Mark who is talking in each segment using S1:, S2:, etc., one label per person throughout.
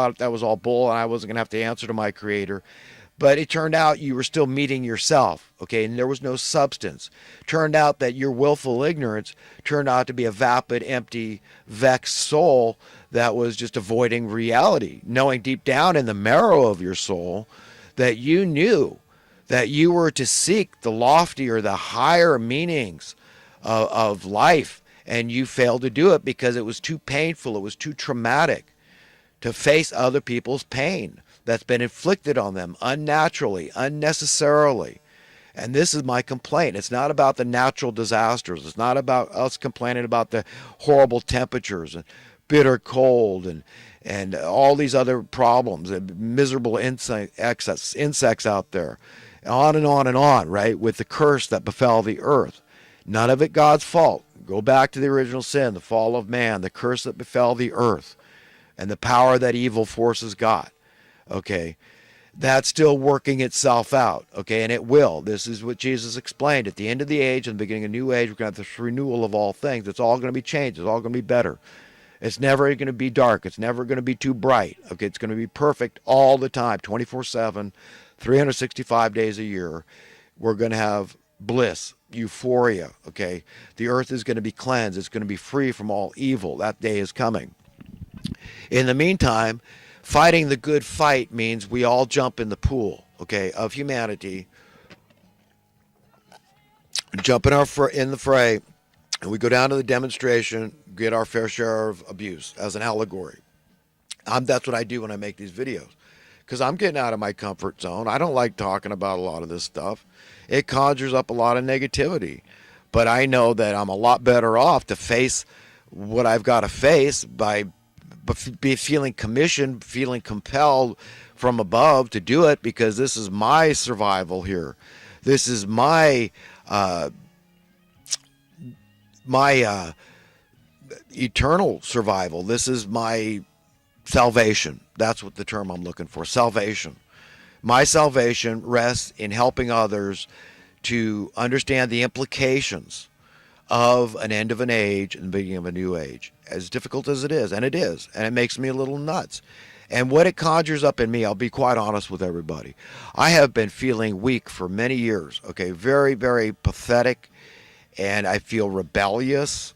S1: thought that was all bull and I wasn't going to have to answer to my creator. But it turned out you were still meeting yourself, okay, and there was no substance. Turned out that your willful ignorance turned out to be a vapid, empty, vexed soul that was just avoiding reality, knowing deep down in the marrow of your soul that you knew that you were to seek the loftier, the higher meanings of life, and you failed to do it because it was too painful, it was too traumatic to face other people's pain that's been inflicted on them unnaturally, unnecessarily. And this is my complaint. It's not about the natural disasters. It's not about us complaining about the horrible temperatures and bitter cold and all these other problems and miserable insects out there. On and on and on, right, with the curse that befell the earth. None of it God's fault. Go back to the original sin, the fall of man, the curse that befell the earth, and the power that evil forces got. Okay, that's still working itself out. Okay, and it will. This is what Jesus explained. At the end of the age and the beginning of a new age, we're going to have this renewal of all things. It's all going to be changed. It's all going to be better. It's never going to be dark. It's never going to be too bright. Okay, it's going to be perfect all the time, 24/7, 365 days a year. We're going to have bliss, euphoria. Okay, the earth is going to be cleansed. It's going to be free from all evil. That day is coming. In the meantime, fighting the good fight means we all jump in the pool, okay, of humanity, jump in the fray, and we go down to the demonstration, get our fair share of abuse as an allegory. That's what I do when I make these videos, because I'm getting out of my comfort zone. I don't like talking about a lot of this stuff. It conjures up a lot of negativity, but I know that I'm a lot better off to face what I've got to face by be feeling commissioned, feeling compelled from above to do it, because this is my survival here. This is my eternal survival. This is my salvation. That's what the term I'm looking for, salvation. My salvation rests in helping others to understand the implications of an end of an age and the beginning of a new age, as difficult as it is, and it makes me a little nuts. And what it conjures up in me, I'll be quite honest with everybody, I have been feeling weak for many years, okay, very, very pathetic, and I feel rebellious,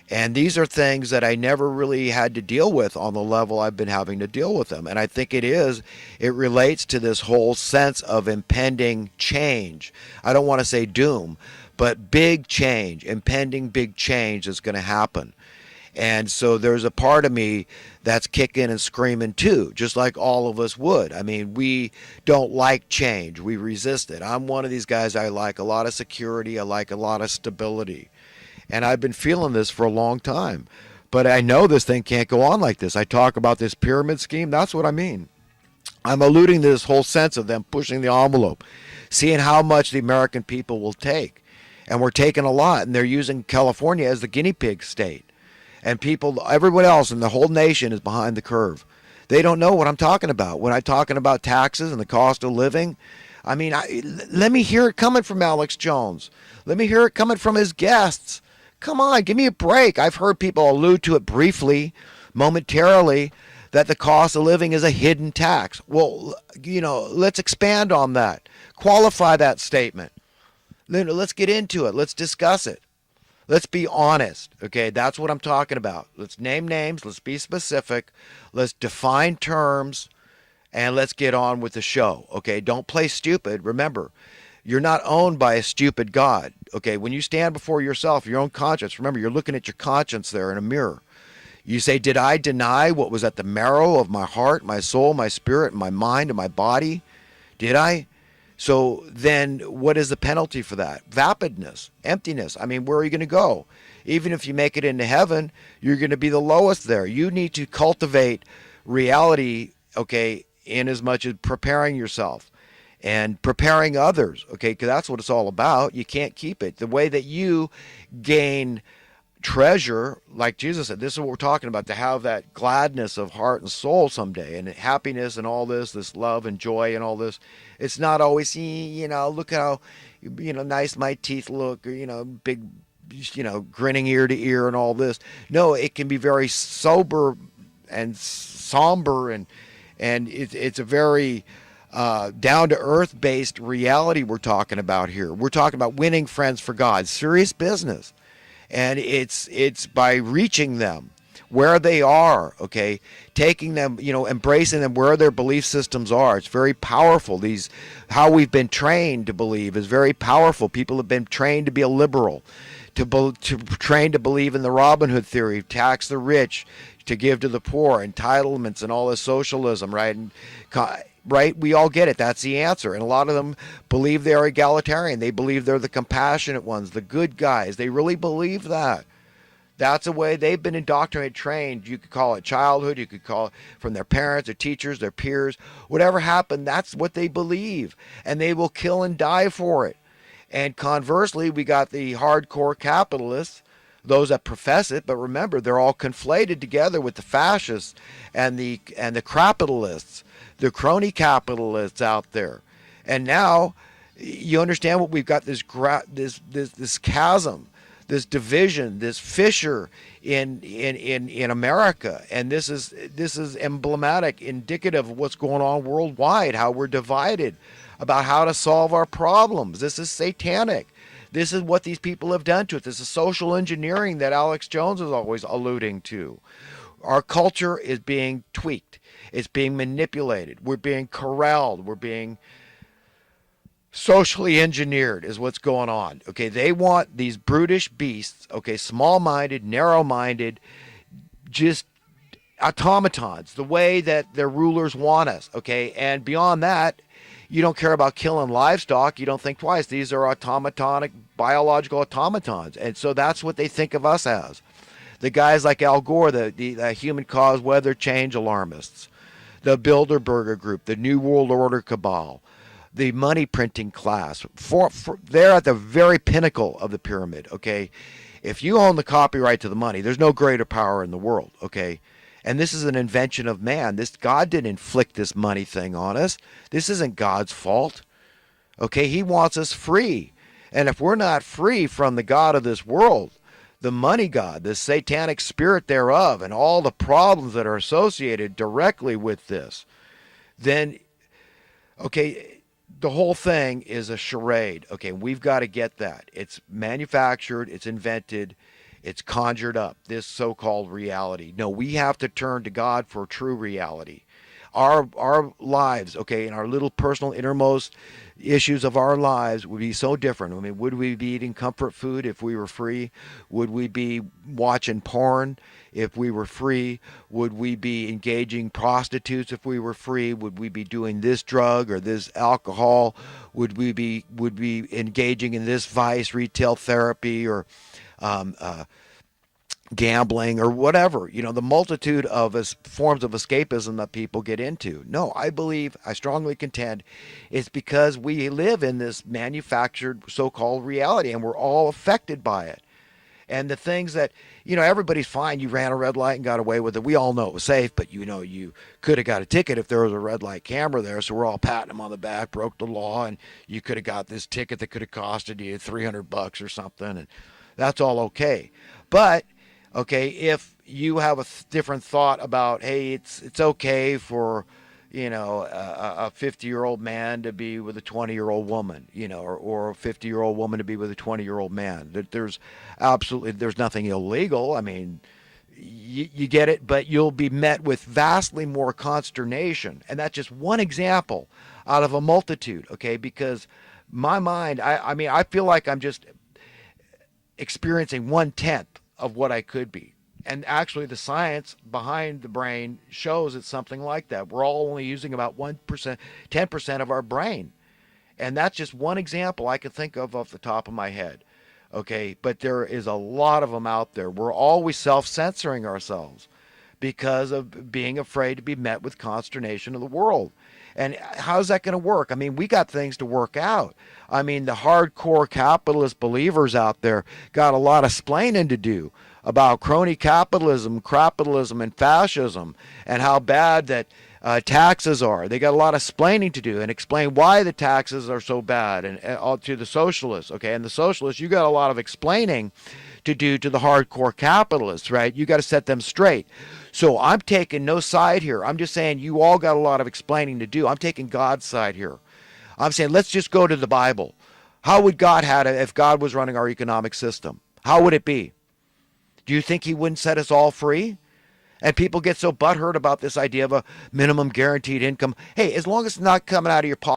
S1: and these are things that I never really had to deal with on the level I've been having to deal with them. And I think it relates to this whole sense of impending change. I don't want to say doom, but big change, impending big change is going to happen. And so there's a part of me that's kicking and screaming too, just like all of us would. I mean, we don't like change. We resist it. I'm one of these guys. I like a lot of security. I like a lot of stability. And I've been feeling this for a long time. But I know this thing can't go on like this. I talk about this pyramid scheme. That's what I mean. I'm alluding to this whole sense of them pushing the envelope, seeing how much the American people will take. And we're taking a lot. And they're using California as the guinea pig state. And people, everyone else in the whole nation is behind the curve. They don't know what I'm talking about. When I'm talking about taxes and the cost of living, I mean, let me hear it coming from Alex Jones. Let me hear it coming from his guests. Come on, give me a break. I've heard people allude to it briefly, momentarily, that the cost of living is a hidden tax. Well, let's expand on that. Qualify that statement. Let's get into it. Let's discuss it. Let's be honest, okay? That's what I'm talking about. Let's name names. Let's be specific. Let's define terms, and let's get on with the show, okay? Don't play stupid. Remember, you're not owned by a stupid God, okay? When you stand before yourself, your own conscience, remember, you're looking at your conscience there in a mirror. You say, did I deny what was at the marrow of my heart, my soul, my spirit, my mind, and my body? Did I? So then what is the penalty for that? Vapidness, emptiness. I mean, where are you going to go? Even if you make it into heaven, you're going to be the lowest there. You need to cultivate reality, okay, in as much as preparing yourself and preparing others, okay, because that's what it's all about. You can't keep it. The way that you gain treasure, like Jesus said, this is what we're talking about, to have that gladness of heart and soul someday, and happiness and all this love and joy and all this. It's not always, look how, nice my teeth look, big, grinning ear to ear and all this. No, it can be very sober and somber, and it's a very down to earth based reality we're talking about here. We're talking about winning friends for God, serious business, and it's by reaching them where they are, okay, taking them, embracing them where their belief systems are. It's very powerful. How we've been trained to believe is very powerful. People have been trained to be a liberal, to trained to believe in the Robin Hood theory, tax the rich, to give to the poor, entitlements, and all this socialism, right? And right, we all get it. That's the answer. And a lot of them believe they are egalitarian. They believe they're the compassionate ones, the good guys. They really believe that. That's the way they've been indoctrinated, trained. You could call it childhood. You could call it from their parents, their teachers, their peers. Whatever happened, that's what they believe. And they will kill and die for it. And conversely, we got the hardcore capitalists, those that profess it. But remember, they're all conflated together with the fascists and the capitalists, the crony capitalists out there. And now you understand what we've got, this chasm, this division, this fissure in America, and this is emblematic, indicative of what's going on worldwide, how we're divided about how to solve our problems. This is satanic. This is what these people have done to it. This is social engineering that Alex Jones is always alluding to. Our culture is being tweaked. It's being manipulated. We're being corralled. We're being socially engineered is what's going on. Okay, they want these brutish beasts, okay, small-minded, narrow-minded, just automatons, the way that their rulers want us, okay? And beyond that, you don't care about killing livestock. You don't think twice. These are automatonic, biological automatons. And so that's what they think of us as. The guys like Al Gore, the human-caused weather change alarmists, the Bilderberger Group, the New World Order cabal, the money printing class, they're at the very pinnacle of the pyramid, okay? If you own the copyright to the money, there's no greater power in the world, okay? And this is an invention of man. God didn't inflict this money thing on us. This isn't God's fault, okay? He wants us free. And if we're not free from the God of this world, the money god, the satanic spirit thereof, and all the problems that are associated directly with this, then, okay, the whole thing is a charade. Okay, we've got to get that. It's manufactured, it's invented, it's conjured up, this so-called reality. No, we have to turn to God for true reality. Our lives, okay, and our little personal innermost issues of our lives would be so different. I mean, would we be eating comfort food if we were free? Would we be watching porn if we were free? Would we be engaging prostitutes if we were free? Would we be doing this drug or this alcohol? Would we be engaging in this vice, retail therapy, or gambling, or whatever, the multitude of forms of escapism that people get into? No, I strongly contend it's because we live in this manufactured so-called reality, and we're all affected by it. And the things that, everybody's fine. You ran a red light and got away with it. We all know it was safe, but you could have got a ticket if there was a red light camera there. So we're all patting them on the back, broke the law, and you could have got this ticket that could have costed you $300 or something. And that's all okay. But okay, if you have a different thought about, hey, it's okay for, a 50-year-old man to be with a 20-year-old woman, or a 50-year-old woman to be with a 20-year-old man. There's nothing illegal. I mean, you get it, but you'll be met with vastly more consternation. And that's just one example out of a multitude, okay? Because my mind, I feel like I'm just experiencing 1/10 of what I could be. And actually the science behind the brain shows it's something like that. We're all only using about 1%, 10% of our brain. And that's just one example I could think of off the top of my head. Okay, but there is a lot of them out there. We're always self-censoring ourselves because of being afraid to be met with consternation of the world. And how's that going to work? I mean, we got things to work out. I mean, the hardcore capitalist believers out there got a lot of splaining to do about crony capitalism, and fascism, and how bad that taxes are. They got a lot of splaining to do and explain why the taxes are so bad, and to the socialists, okay? And the socialists, you got a lot of explaining to do to the hardcore capitalists, right? You got to set them straight. So I'm taking no side here. I'm just saying you all got a lot of explaining to do. I'm taking God's side here. I'm saying let's just go to the Bible. How would God have it if God was running our economic system? How would it be? Do you think he wouldn't set us all free? And people get so butthurt about this idea of a minimum guaranteed income. Hey, as long as it's not coming out of your pocket